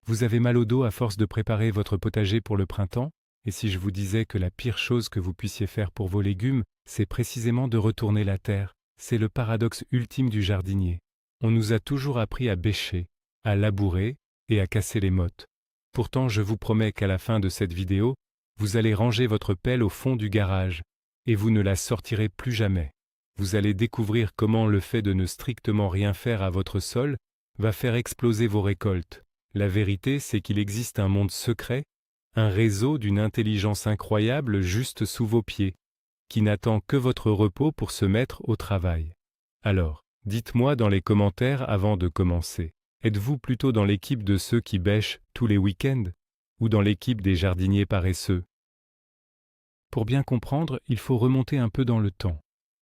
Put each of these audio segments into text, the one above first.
Vous avez mal au dos à force de préparer votre potager pour le printemps? Et si je vous disais que la pire chose que vous puissiez faire pour vos légumes, c'est précisément de retourner la terre? C'est le paradoxe ultime du jardinier. On nous a toujours appris à bêcher, à labourer et à casser les mottes. Pourtant, je vous promets qu'à la fin de cette vidéo, vous allez ranger votre pelle au fond du garage et vous ne la sortirez plus jamais. Vous allez découvrir comment le fait de ne strictement rien faire à votre sol va faire exploser vos récoltes. La vérité, c'est qu'il existe un monde secret, un réseau d'une intelligence incroyable juste sous vos pieds, qui n'attend que votre repos pour se mettre au travail. Alors, dites-moi dans les commentaires avant de commencer, êtes-vous plutôt dans l'équipe de ceux qui bêchent tous les week-ends ou dans l'équipe des jardiniers paresseux? Pour bien comprendre, il faut remonter un peu dans le temps.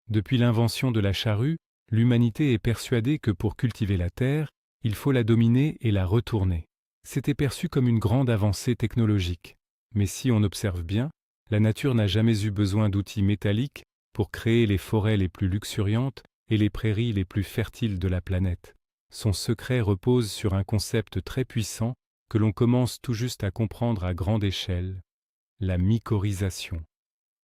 Depuis l'invention de la charrue, l'humanité est persuadée que pour cultiver la terre, il faut la dominer et la retourner. C'était perçu comme une grande avancée technologique. Mais si on observe bien, la nature n'a jamais eu besoin d'outils métalliques pour créer les forêts les plus luxuriantes et les prairies les plus fertiles de la planète. Son secret repose sur un concept très puissant que l'on commence tout juste à comprendre à grande échelle, la mycorhisation.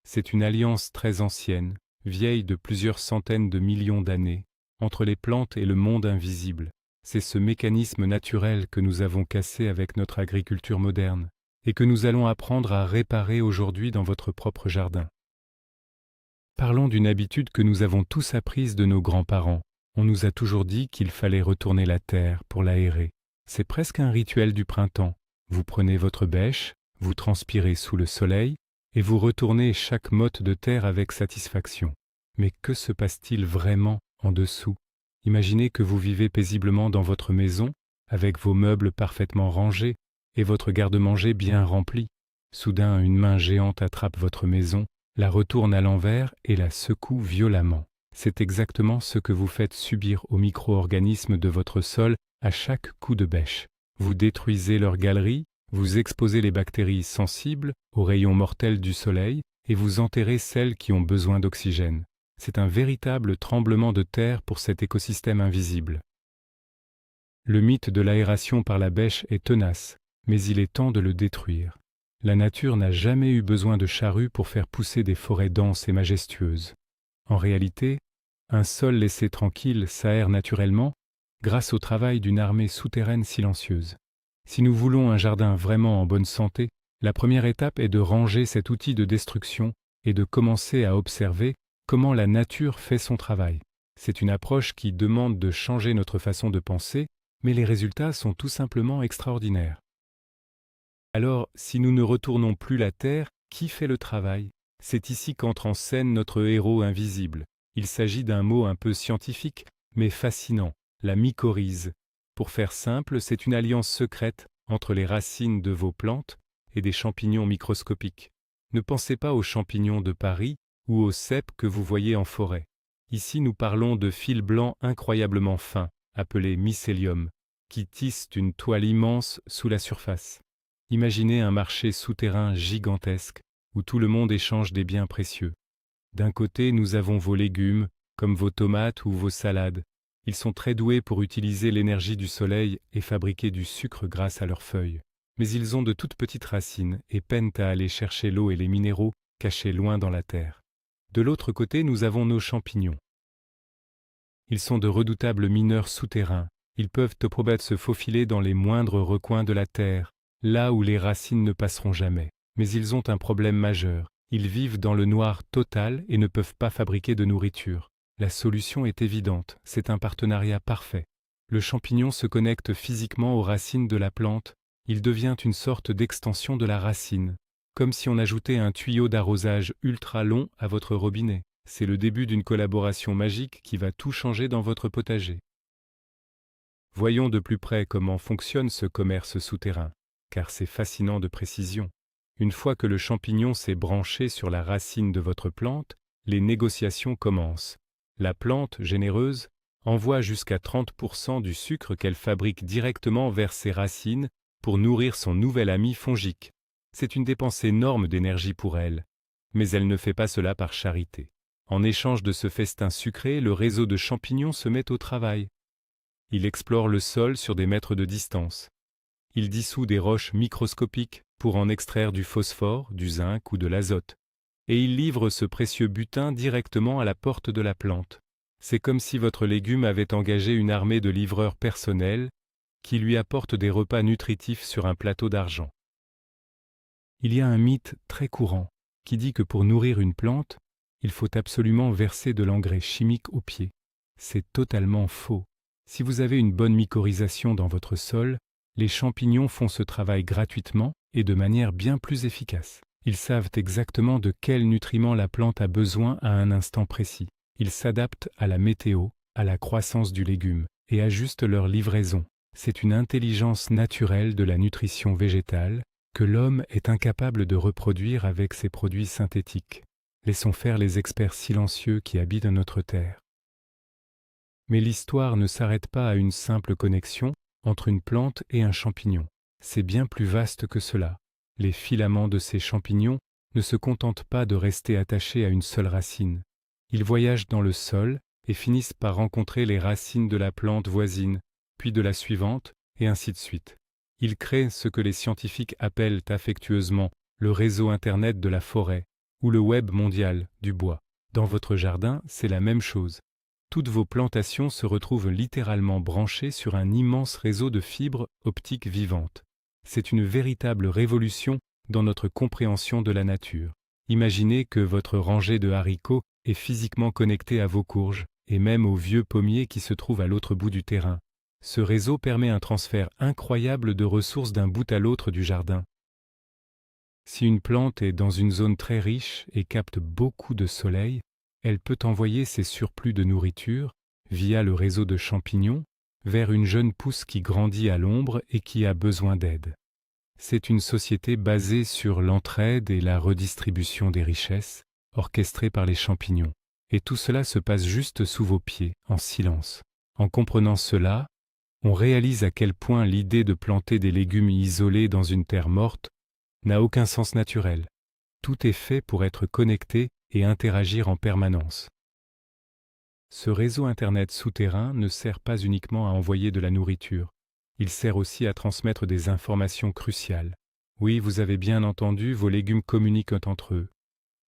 C'est une alliance très ancienne, vieille de plusieurs centaines de millions d'années, entre les plantes et le monde invisible. C'est ce mécanisme naturel que nous avons cassé avec notre agriculture moderne et que nous allons apprendre à réparer aujourd'hui dans votre propre jardin. Parlons d'une habitude que nous avons tous apprise de nos grands-parents. On nous a toujours dit qu'il fallait retourner la terre pour l'aérer. C'est presque un rituel du printemps. Vous prenez votre bêche, vous transpirez sous le soleil et vous retournez chaque motte de terre avec satisfaction. Mais que se passe-t-il vraiment en dessous? Imaginez que vous vivez paisiblement dans votre maison, avec vos meubles parfaitement rangés et votre garde-manger bien rempli. Soudain, une main géante attrape votre maison, la retourne à l'envers et la secoue violemment. C'est exactement ce que vous faites subir aux micro-organismes de votre sol à chaque coup de bêche. Vous détruisez leur galerie, vous exposez les bactéries sensibles aux rayons mortels du soleil et vous enterrez celles qui ont besoin d'oxygène. C'est un véritable tremblement de terre pour cet écosystème invisible. Le mythe de l'aération par la bêche est tenace, mais il est temps de le détruire. La nature n'a jamais eu besoin de charrues pour faire pousser des forêts denses et majestueuses. En réalité, un sol laissé tranquille s'aère naturellement grâce au travail d'une armée souterraine silencieuse. Si nous voulons un jardin vraiment en bonne santé, la première étape est de ranger cet outil de destruction et de commencer à observer comment la nature fait son travail. C'est une approche qui demande de changer notre façon de penser, mais les résultats sont tout simplement extraordinaires. Alors, si nous ne retournons plus la terre, qui fait le travail? C'est ici qu'entre en scène notre héros invisible. Il s'agit d'un mot un peu scientifique, mais fascinant, la mycorhize. Pour faire simple, c'est une alliance secrète entre les racines de vos plantes et des champignons microscopiques. Ne pensez pas aux champignons de Paris ou aux cèpes que vous voyez en forêt. Ici, nous parlons de fils blancs incroyablement fins, appelés mycélium, qui tissent une toile immense sous la surface. Imaginez un marché souterrain gigantesque où tout le monde échange des biens précieux. D'un côté, nous avons vos légumes, comme vos tomates ou vos salades. Ils sont très doués pour utiliser l'énergie du soleil et fabriquer du sucre grâce à leurs feuilles. Mais ils ont de toutes petites racines et peinent à aller chercher l'eau et les minéraux cachés loin dans la terre. De l'autre côté, nous avons nos champignons. Ils sont de redoutables mineurs souterrains. Ils peuvent au probable se faufiler dans les moindres recoins de la terre, là où les racines ne passeront jamais. Mais ils ont un problème majeur. Ils vivent dans le noir total et ne peuvent pas fabriquer de nourriture. La solution est évidente, c'est un partenariat parfait. Le champignon se connecte physiquement aux racines de la plante. Il devient une sorte d'extension de la racine, comme si on ajoutait un tuyau d'arrosage ultra long à votre robinet. C'est le début d'une collaboration magique qui va tout changer dans votre potager. Voyons de plus près comment fonctionne ce commerce souterrain, car c'est fascinant de précision. Une fois que le champignon s'est branché sur la racine de votre plante, les négociations commencent. La plante, généreuse, envoie jusqu'à 30% du sucre qu'elle fabrique directement vers ses racines pour nourrir son nouvel ami fongique. C'est une dépense énorme d'énergie pour elle, mais elle ne fait pas cela par charité. En échange de ce festin sucré, le réseau de champignons se met au travail. Il explore le sol sur des mètres de distance. Il dissout des roches microscopiques pour en extraire du phosphore, du zinc ou de l'azote. Et il livre ce précieux butin directement à la porte de la plante. C'est comme si votre légume avait engagé une armée de livreurs personnels qui lui apportent des repas nutritifs sur un plateau d'argent. Il y a un mythe très courant qui dit que pour nourrir une plante, il faut absolument verser de l'engrais chimique au pied. C'est totalement faux. Si vous avez une bonne mycorhisation dans votre sol, les champignons font ce travail gratuitement et de manière bien plus efficace. Ils savent exactement de quels nutriments la plante a besoin à un instant précis. Ils s'adaptent à la météo, à la croissance du légume et ajustent leur livraison. C'est une intelligence naturelle de la nutrition végétale que l'homme est incapable de reproduire avec ses produits synthétiques. Laissons faire les experts silencieux qui habitent notre terre. Mais l'histoire ne s'arrête pas à une simple connexion entre une plante et un champignon. C'est bien plus vaste que cela. Les filaments de ces champignons ne se contentent pas de rester attachés à une seule racine. Ils voyagent dans le sol et finissent par rencontrer les racines de la plante voisine, puis de la suivante, et ainsi de suite. Ils créent ce que les scientifiques appellent affectueusement le réseau Internet de la forêt ou le web mondial du bois. Dans votre jardin, c'est la même chose. Toutes vos plantations se retrouvent littéralement branchées sur un immense réseau de fibres optiques vivantes. C'est une véritable révolution dans notre compréhension de la nature. Imaginez que votre rangée de haricots est physiquement connectée à vos courges et même aux vieux pommiers qui se trouvent à l'autre bout du terrain. Ce réseau permet un transfert incroyable de ressources d'un bout à l'autre du jardin. Si une plante est dans une zone très riche et capte beaucoup de soleil, elle peut envoyer ses surplus de nourriture, via le réseau de champignons, vers une jeune pousse qui grandit à l'ombre et qui a besoin d'aide. C'est une société basée sur l'entraide et la redistribution des richesses, orchestrée par les champignons. Et tout cela se passe juste sous vos pieds, en silence. En comprenant cela, on réalise à quel point l'idée de planter des légumes isolés dans une terre morte n'a aucun sens naturel. Tout est fait pour être connecté et interagir en permanence. Ce réseau Internet souterrain ne sert pas uniquement à envoyer de la nourriture, il sert aussi à transmettre des informations cruciales. Oui, vous avez bien entendu, vos légumes communiquent entre eux.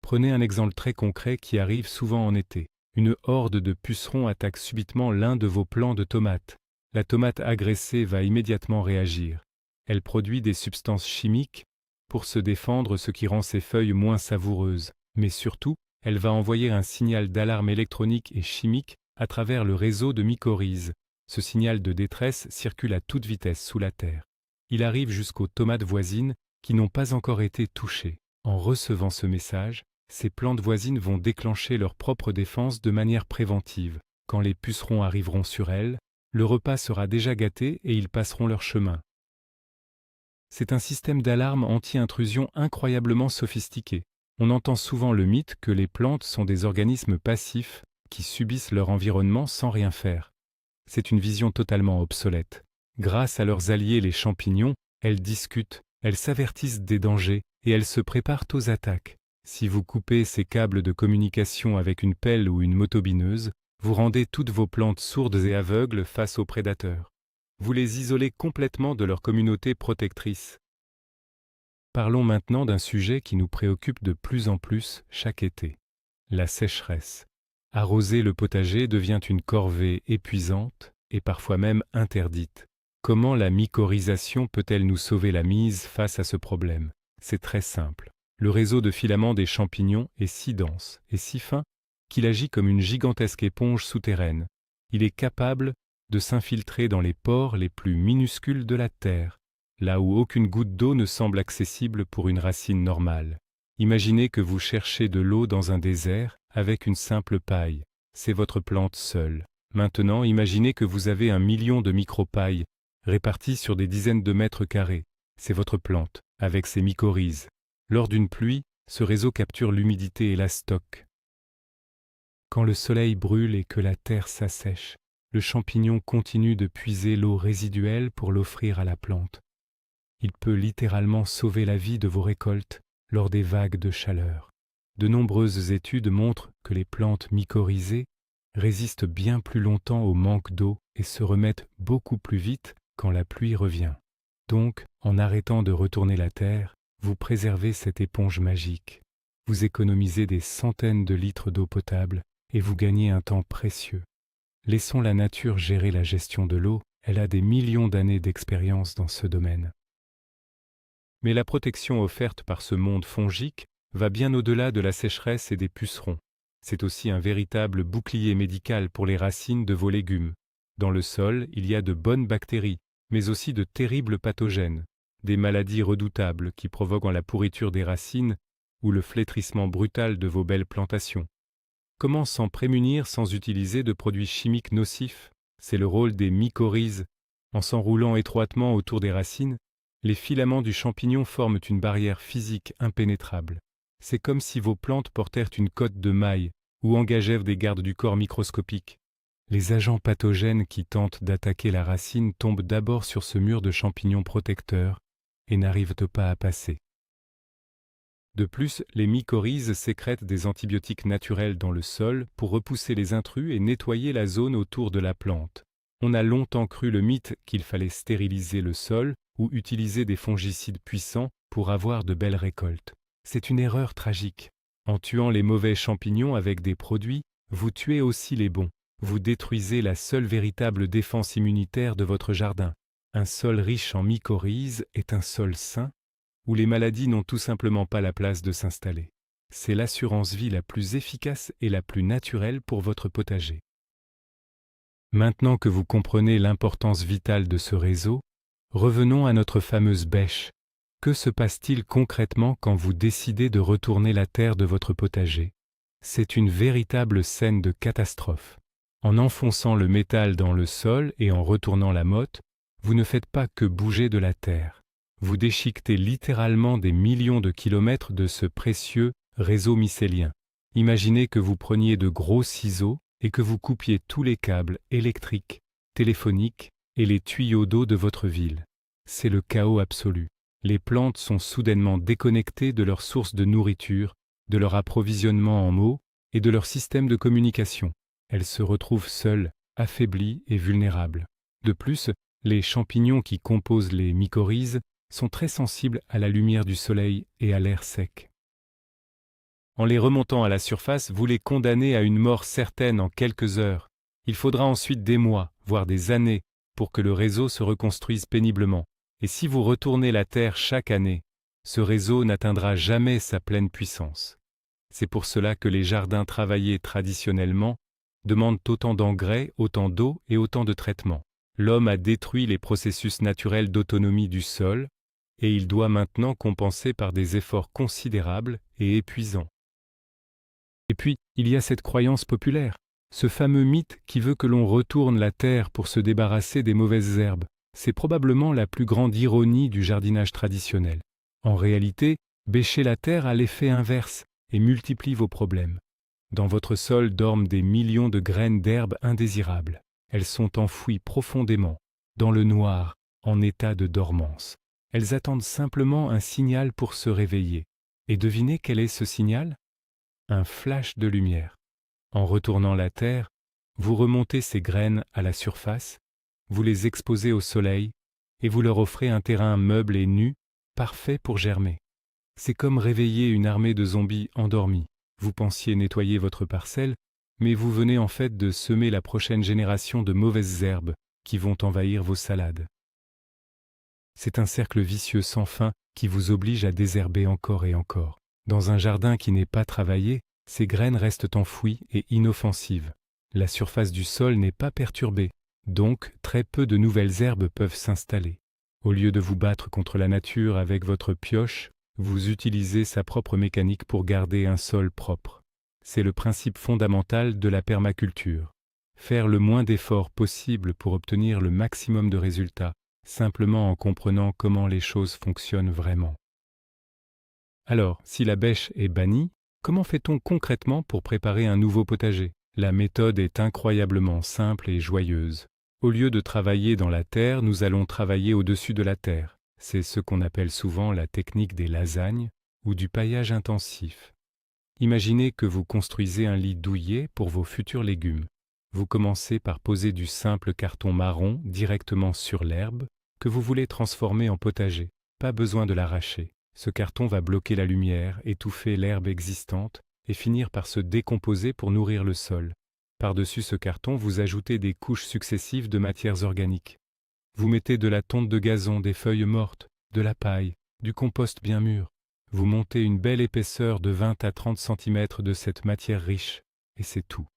Prenez un exemple très concret qui arrive souvent en été. Une horde de pucerons attaque subitement l'un de vos plants de tomates. La tomate agressée va immédiatement réagir. Elle produit des substances chimiques pour se défendre, ce qui rend ses feuilles moins savoureuses. Mais surtout, elle va envoyer un signal d'alarme électronique et chimique à travers le réseau de mycorhizes. Ce signal de détresse circule à toute vitesse sous la terre. Il arrive jusqu'aux tomates voisines qui n'ont pas encore été touchées. En recevant ce message, ces plantes voisines vont déclencher leur propre défense de manière préventive. Quand les pucerons arriveront sur elles, le repas sera déjà gâté et ils passeront leur chemin. C'est un système d'alarme anti-intrusion incroyablement sophistiqué. On entend souvent le mythe que les plantes sont des organismes passifs qui subissent leur environnement sans rien faire. C'est une vision totalement obsolète. Grâce à leurs alliés les champignons, elles discutent, elles s'avertissent des dangers et elles se préparent aux attaques. Si vous coupez ces câbles de communication avec une pelle ou une motobineuse, vous rendez toutes vos plantes sourdes et aveugles face aux prédateurs. Vous les isolez complètement de leur communauté protectrice. Parlons maintenant d'un sujet qui nous préoccupe de plus en plus chaque été, la sécheresse. Arroser le potager devient une corvée épuisante et parfois même interdite. Comment la mycorhisation peut-elle nous sauver la mise face à ce problème? C'est très simple. Le réseau de filaments des champignons est si dense et si fin qu'il agit comme une gigantesque éponge souterraine. Il est capable de s'infiltrer dans les pores les plus minuscules de la terre, là où aucune goutte d'eau ne semble accessible pour une racine normale. Imaginez que vous cherchez de l'eau dans un désert avec une simple paille. C'est votre plante seule. Maintenant, imaginez que vous avez 1 million de micro-pailles réparties sur des dizaines de mètres carrés. C'est votre plante, avec ses mycorhizes. Lors d'une pluie, ce réseau capture l'humidité et la stocke. Quand le soleil brûle et que la terre s'assèche, le champignon continue de puiser l'eau résiduelle pour l'offrir à la plante. Il peut littéralement sauver la vie de vos récoltes lors des vagues de chaleur. De nombreuses études montrent que les plantes mycorhizées résistent bien plus longtemps au manque d'eau et se remettent beaucoup plus vite quand la pluie revient. Donc, en arrêtant de retourner la terre, vous préservez cette éponge magique. Vous économisez des centaines de litres d'eau potable et vous gagnez un temps précieux. Laissons la nature gérer la gestion de l'eau, elle a des millions d'années d'expérience dans ce domaine. Mais la protection offerte par ce monde fongique va bien au-delà de la sécheresse et des pucerons. C'est aussi un véritable bouclier médical pour les racines de vos légumes. Dans le sol, il y a de bonnes bactéries, mais aussi de terribles pathogènes, des maladies redoutables qui provoquent la pourriture des racines ou le flétrissement brutal de vos belles plantations. Comment s'en prémunir sans utiliser de produits chimiques nocifs? C'est le rôle des mycorhizes. En s'enroulant étroitement autour des racines, les filaments du champignon forment une barrière physique impénétrable. C'est comme si vos plantes portèrent une cotte de maille ou engagèrent des gardes du corps microscopiques. Les agents pathogènes qui tentent d'attaquer la racine tombent d'abord sur ce mur de champignons protecteurs et n'arrivent pas à passer. De plus, les mycorhizes sécrètent des antibiotiques naturels dans le sol pour repousser les intrus et nettoyer la zone autour de la plante. On a longtemps cru le mythe qu'il fallait stériliser le sol ou utiliser des fongicides puissants pour avoir de belles récoltes. C'est une erreur tragique. En tuant les mauvais champignons avec des produits, vous tuez aussi les bons. Vous détruisez la seule véritable défense immunitaire de votre jardin. Un sol riche en mycorhizes est un sol sain, où les maladies n'ont tout simplement pas la place de s'installer. C'est l'assurance vie la plus efficace et la plus naturelle pour votre potager. Maintenant que vous comprenez l'importance vitale de ce réseau, revenons à notre fameuse bêche. Que se passe-t-il concrètement quand vous décidez de retourner la terre de votre potager? C'est une véritable scène de catastrophe. En enfonçant le métal dans le sol et en retournant la motte, vous ne faites pas que bouger de la terre. Vous déchiquetez littéralement des millions de kilomètres de ce précieux réseau mycélien. Imaginez que vous preniez de gros ciseaux et que vous coupiez tous les câbles électriques, téléphoniques et les tuyaux d'eau de votre ville. C'est le chaos absolu. Les plantes sont soudainement déconnectées de leur source de nourriture, de leur approvisionnement en eau et de leur système de communication. Elles se retrouvent seules, affaiblies et vulnérables. De plus, les champignons qui composent les mycorhizes sont très sensibles à la lumière du soleil et à l'air sec. En les remontant à la surface, vous les condamnez à une mort certaine en quelques heures. Il faudra ensuite des mois, voire des années, pour que le réseau se reconstruise péniblement. Et si vous retournez la terre chaque année, ce réseau n'atteindra jamais sa pleine puissance. C'est pour cela que les jardins travaillés traditionnellement demandent autant d'engrais, autant d'eau et autant de traitements. L'homme a détruit les processus naturels d'autonomie du sol, et il doit maintenant compenser par des efforts considérables et épuisants. Et puis, il y a cette croyance populaire, ce fameux mythe qui veut que l'on retourne la terre pour se débarrasser des mauvaises herbes. C'est probablement la plus grande ironie du jardinage traditionnel. En réalité, bêcher la terre a l'effet inverse et multiplie vos problèmes. Dans votre sol dorment des millions de graines d'herbes indésirables. Elles sont enfouies profondément, dans le noir, en état de dormance. Elles attendent simplement un signal pour se réveiller. Et devinez quel est ce signal? Un flash de lumière. En retournant la terre, vous remontez ces graines à la surface, vous les exposez au soleil et vous leur offrez un terrain meuble et nu, parfait pour germer. C'est comme réveiller une armée de zombies endormis. Vous pensiez nettoyer votre parcelle, mais vous venez en fait de semer la prochaine génération de mauvaises herbes qui vont envahir vos salades. C'est un cercle vicieux sans fin qui vous oblige à désherber encore et encore. Dans un jardin qui n'est pas travaillé, ces graines restent enfouies et inoffensives. La surface du sol n'est pas perturbée, donc très peu de nouvelles herbes peuvent s'installer. Au lieu de vous battre contre la nature avec votre pioche, vous utilisez sa propre mécanique pour garder un sol propre. C'est le principe fondamental de la permaculture. Faire le moins d'efforts possible pour obtenir le maximum de résultats, simplement en comprenant comment les choses fonctionnent vraiment. Alors, si la bêche est bannie, comment fait-on concrètement pour préparer un nouveau potager? La méthode est incroyablement simple et joyeuse. Au lieu de travailler dans la terre, nous allons travailler au-dessus de la terre. C'est ce qu'on appelle souvent la technique des lasagnes ou du paillage intensif. Imaginez que vous construisez un lit douillet pour vos futurs légumes. Vous commencez par poser du simple carton marron directement sur l'herbe, que vous voulez transformer en potager. Pas besoin de l'arracher. Ce carton va bloquer la lumière, étouffer l'herbe existante et finir par se décomposer pour nourrir le sol. Par-dessus ce carton, vous ajoutez des couches successives de matières organiques. Vous mettez de la tonte de gazon, des feuilles mortes, de la paille, du compost bien mûr. Vous montez une belle épaisseur de 20 à 30 cm de cette matière riche, et c'est tout.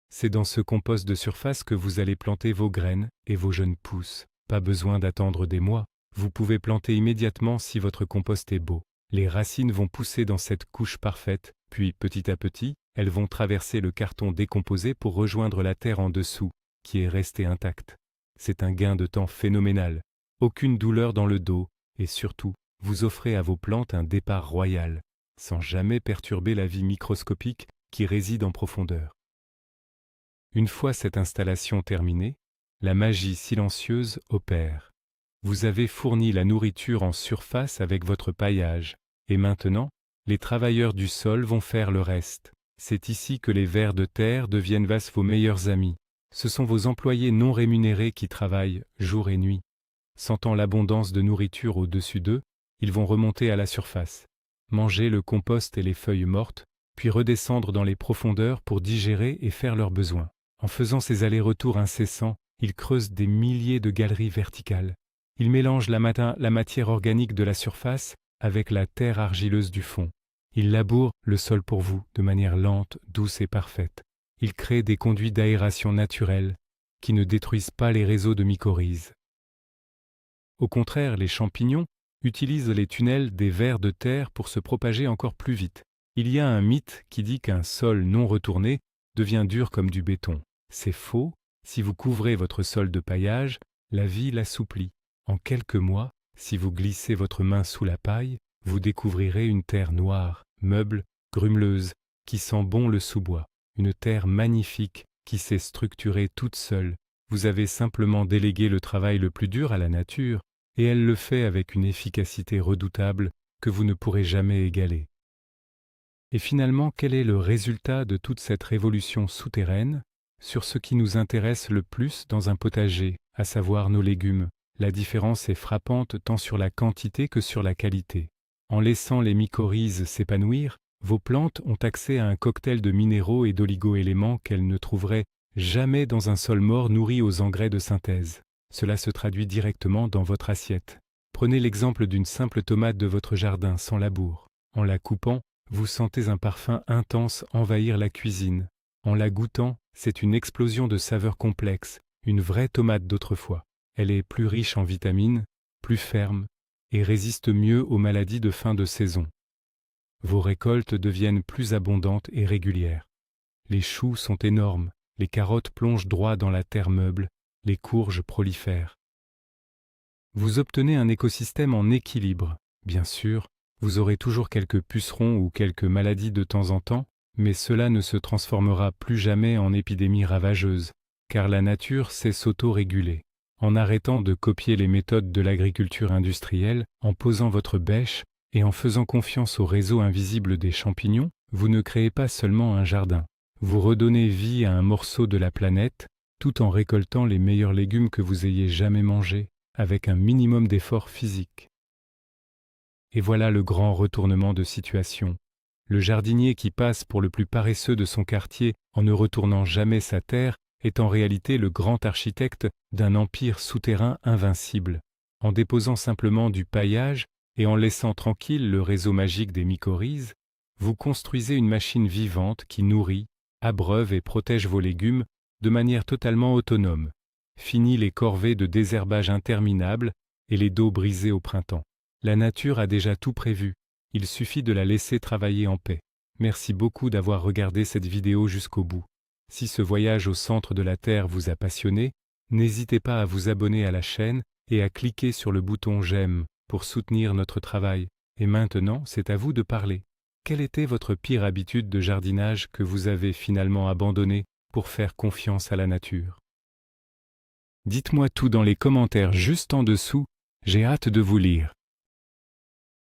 C'est dans ce compost de surface que vous allez planter vos graines et vos jeunes pousses. Pas besoin d'attendre des mois, vous pouvez planter immédiatement si votre compost est beau. Les racines vont pousser dans cette couche parfaite, puis petit à petit, elles vont traverser le carton décomposé pour rejoindre la terre en dessous, qui est restée intacte. C'est un gain de temps phénoménal, aucune douleur dans le dos, et surtout, vous offrez à vos plantes un départ royal, sans jamais perturber la vie microscopique qui réside en profondeur. Une fois cette installation terminée, la magie silencieuse opère. Vous avez fourni la nourriture en surface avec votre paillage, et maintenant, les travailleurs du sol vont faire le reste. C'est ici que les vers de terre deviennent vos meilleurs amis. Ce sont vos employés non rémunérés qui travaillent jour et nuit. Sentant l'abondance de nourriture au-dessus d'eux, ils vont remonter à la surface, manger le compost et les feuilles mortes, puis redescendre dans les profondeurs pour digérer et faire leurs besoins. En faisant ces allers-retours incessants, ils creusent des milliers de galeries verticales. Ils mélangent la matière organique de la surface avec la terre argileuse du fond. Ils labourent le sol pour vous de manière lente, douce et parfaite. Ils créent des conduits d'aération naturels qui ne détruisent pas les réseaux de mycorhizes. Au contraire, les champignons utilisent les tunnels des vers de terre pour se propager encore plus vite. Il y a un mythe qui dit qu'un sol non retourné devient dur comme du béton. C'est faux. Si vous couvrez votre sol de paillage, la vie l'assouplit. En quelques mois, si vous glissez votre main sous la paille, vous découvrirez une terre noire, meuble, grumeleuse, qui sent bon le sous-bois. Une terre magnifique qui s'est structurée toute seule. Vous avez simplement délégué le travail le plus dur à la nature, et elle le fait avec une efficacité redoutable que vous ne pourrez jamais égaler. Et finalement, quel est le résultat de toute cette révolution souterraine sur ce qui nous intéresse le plus dans un potager, à savoir nos légumes? La différence est frappante tant sur la quantité que sur la qualité. En laissant les mycorhizes s'épanouir, vos plantes ont accès à un cocktail de minéraux et d'oligo-éléments qu'elles ne trouveraient jamais dans un sol mort nourri aux engrais de synthèse. Cela se traduit directement dans votre assiette. Prenez l'exemple d'une simple tomate de votre jardin sans labour. En la coupant, vous sentez un parfum intense envahir la cuisine. En la goûtant, c'est une explosion de saveurs complexes, une vraie tomate d'autrefois. Elle est plus riche en vitamines, plus ferme, et résiste mieux aux maladies de fin de saison. Vos récoltes deviennent plus abondantes et régulières. Les choux sont énormes, les carottes plongent droit dans la terre meuble, les courges prolifèrent. Vous obtenez un écosystème en équilibre. Bien sûr, vous aurez toujours quelques pucerons ou quelques maladies de temps en temps, mais cela ne se transformera plus jamais en épidémie ravageuse, car la nature sait s'auto-réguler. En arrêtant de copier les méthodes de l'agriculture industrielle, en posant votre bêche et en faisant confiance au réseau invisible des champignons, vous ne créez pas seulement un jardin. Vous redonnez vie à un morceau de la planète, tout en récoltant les meilleurs légumes que vous ayez jamais mangés, avec un minimum d'effort physique. Et voilà le grand retournement de situation. Le jardinier qui passe pour le plus paresseux de son quartier en ne retournant jamais sa terre est en réalité le grand architecte d'un empire souterrain invincible. En déposant simplement du paillage et en laissant tranquille le réseau magique des mycorhizes, vous construisez une machine vivante qui nourrit, abreuve et protège vos légumes de manière totalement autonome. Fini les corvées de désherbage interminables et les dos brisés au printemps. La nature a déjà tout prévu, il suffit de la laisser travailler en paix. Merci beaucoup d'avoir regardé cette vidéo jusqu'au bout. Si ce voyage au centre de la Terre vous a passionné, n'hésitez pas à vous abonner à la chaîne et à cliquer sur le bouton j'aime pour soutenir notre travail. Et maintenant, c'est à vous de parler. Quelle était votre pire habitude de jardinage que vous avez finalement abandonnée pour faire confiance à la nature? Dites-moi tout dans les commentaires juste en dessous, j'ai hâte de vous lire.